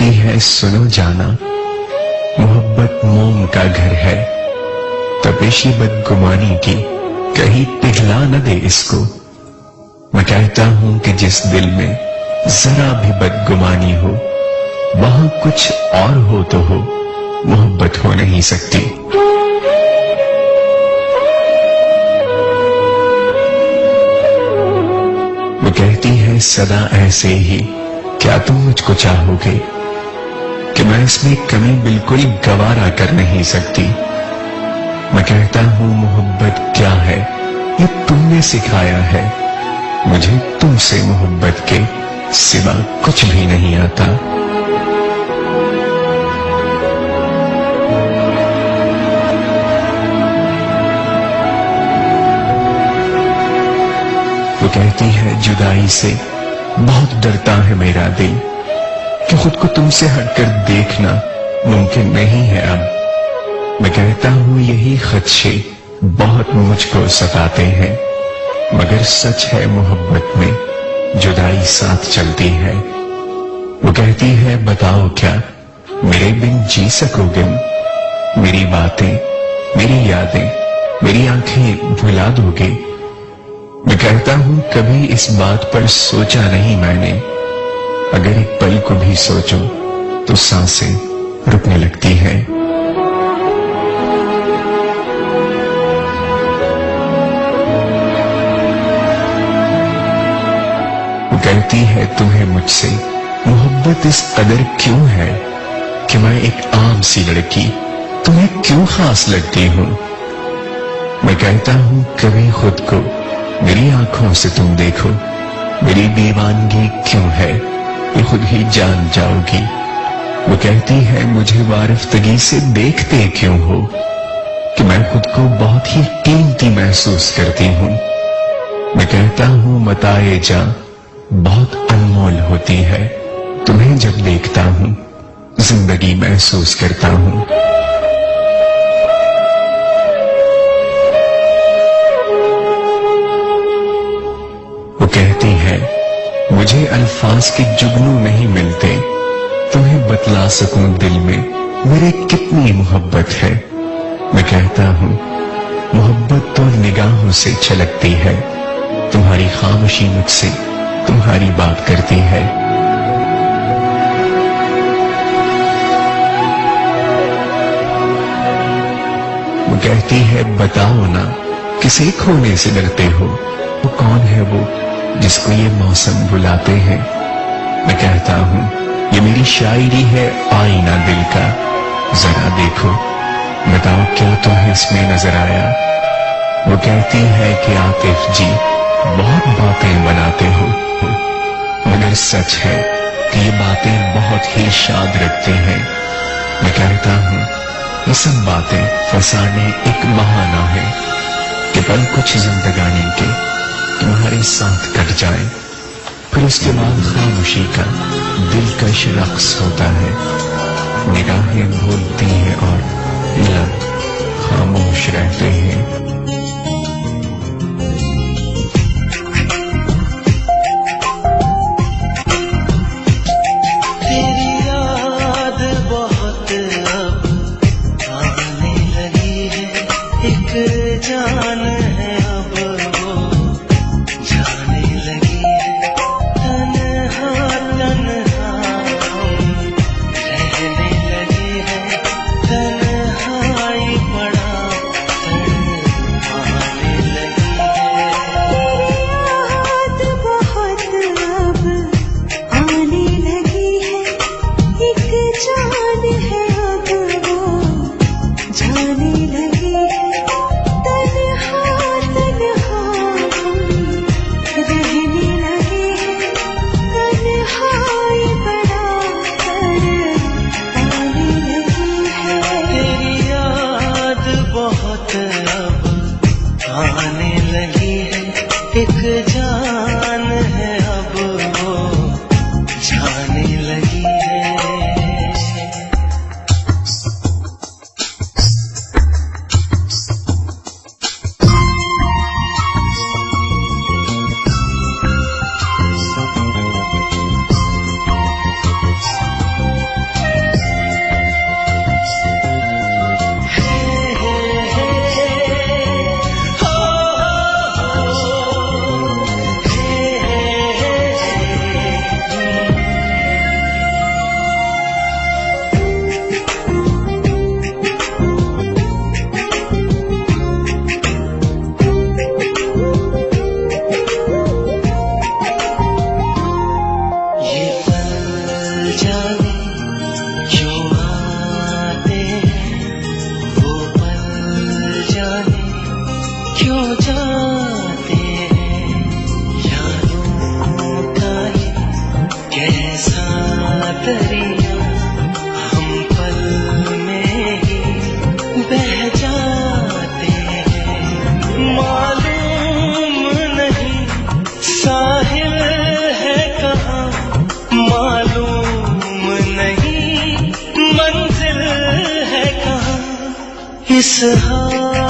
कहती है सुनो जाना, मोहब्बत मोम का घर है, तपिश ये बदगुमानी की कहीं पिघला न दे इसको। मैं कहता हूं कि जिस दिल में जरा भी बदगुमानी हो, वहां कुछ और हो तो हो, मोहब्बत हो नहीं सकती। वो कहती है सदा ऐसे ही क्या तुम मुझको चाहोगे, कि मैं इसमें कमी बिल्कुल गवारा कर नहीं सकती। मैं कहता हूं मोहब्बत क्या है ये तुमने सिखाया है, मुझे तुमसे मोहब्बत के सिवा कुछ भी नहीं आता। वो कहती है जुदाई से बहुत डरता है मेरा दिल, कि खुद को तुमसे हटकर देखना मुमकिन नहीं है अब। मैं कहता हूं यही खदशे बहुत मुझको सताते हैं, मगर सच है मोहब्बत में जुदाई साथ चलती है। वो कहती है बताओ क्या मेरे बिन जी सकोगे, मेरी बातें मेरी यादें मेरी आंखें भुला दोगे। मैं कहता हूं कभी इस बात पर सोचा नहीं मैंने, अगर एक पल को भी सोचो तो सांसें रुकने लगती हैं। वो कहती है तुम्हें मुझसे मोहब्बत इस कदर क्यों है, कि मैं एक आम सी लड़की तुम्हें क्यों खास लगती हूं। मैं कहता हूं कभी खुद को मेरी आंखों से तुम देखो, मेरी दीवानगी क्यों है ये खुद ही जान जाओगी। वो कहती है मुझे वारिफ्तगी से देखते क्यों हो, कि मैं खुद को बहुत ही कीमती महसूस करती हूं। मैं कहता हूं मताए जा बहुत अनमोल होती है, तुम्हें जब देखता हूं जिंदगी महसूस करता हूं। वो कहती है मुझे अल्फाज के जुगनू नहीं मिलते, तुम्हें बतला सकूं दिल में मेरे कितनी मोहब्बत है। मैं कहता हूं मोहब्बत तो निगाहों से छलकती है, तुम्हारी खामोशी मुझसे तुम्हारी बात करती है। वो कहती है बताओ ना किसे खोने से डरते हो, वो कौन है वो जिसको ये मौसम बुलाते हैं। मैं कहता हूं ये मेरी शायरी है आईना दिल का, जरा देखो बताओ क्या तुम्हें इसमें नजर आया। वो कहती है कि आतिफ जी बहुत बातें बनाते हो, मगर सच है कि ये बातें बहुत ही शाद रखते हैं। मैं कहता हूं ये सब बातें फसाने एक बहाना है, कि पल कुछ जिंदगानी के तुम्हारे साथ कट जाए, फिर उसके बाद खामोशी का दिलकश रक्स होता है। निगाहें भूलती हैं और लब खामोश रहते हैं। तेरी याद बहुत अब आने लगी है, एक जान है अब वो जाने लगी है। तन्हा तन्हा हम रहने लगे हैं, तन्हाई बड़ा तड़पाने लगी है। याद बहुत अब आने लगी है, एक जान है अब वो जाने लगी है। तन्हा तन्हा हम रहने लगे हैं, तन्हाई बड़ा तड़पाने लगी है। तेरी याद बहुत अब आने लगी है, एक जान है अब वो जाने लगी है। क्यों जाते हैं यादों का ये कैसा दरिया, हम पल में ही बह जाते हैं। मालूम नहीं साहिल है कहाँ, मालूम नहीं मंजिल है कहाँ, इस हाल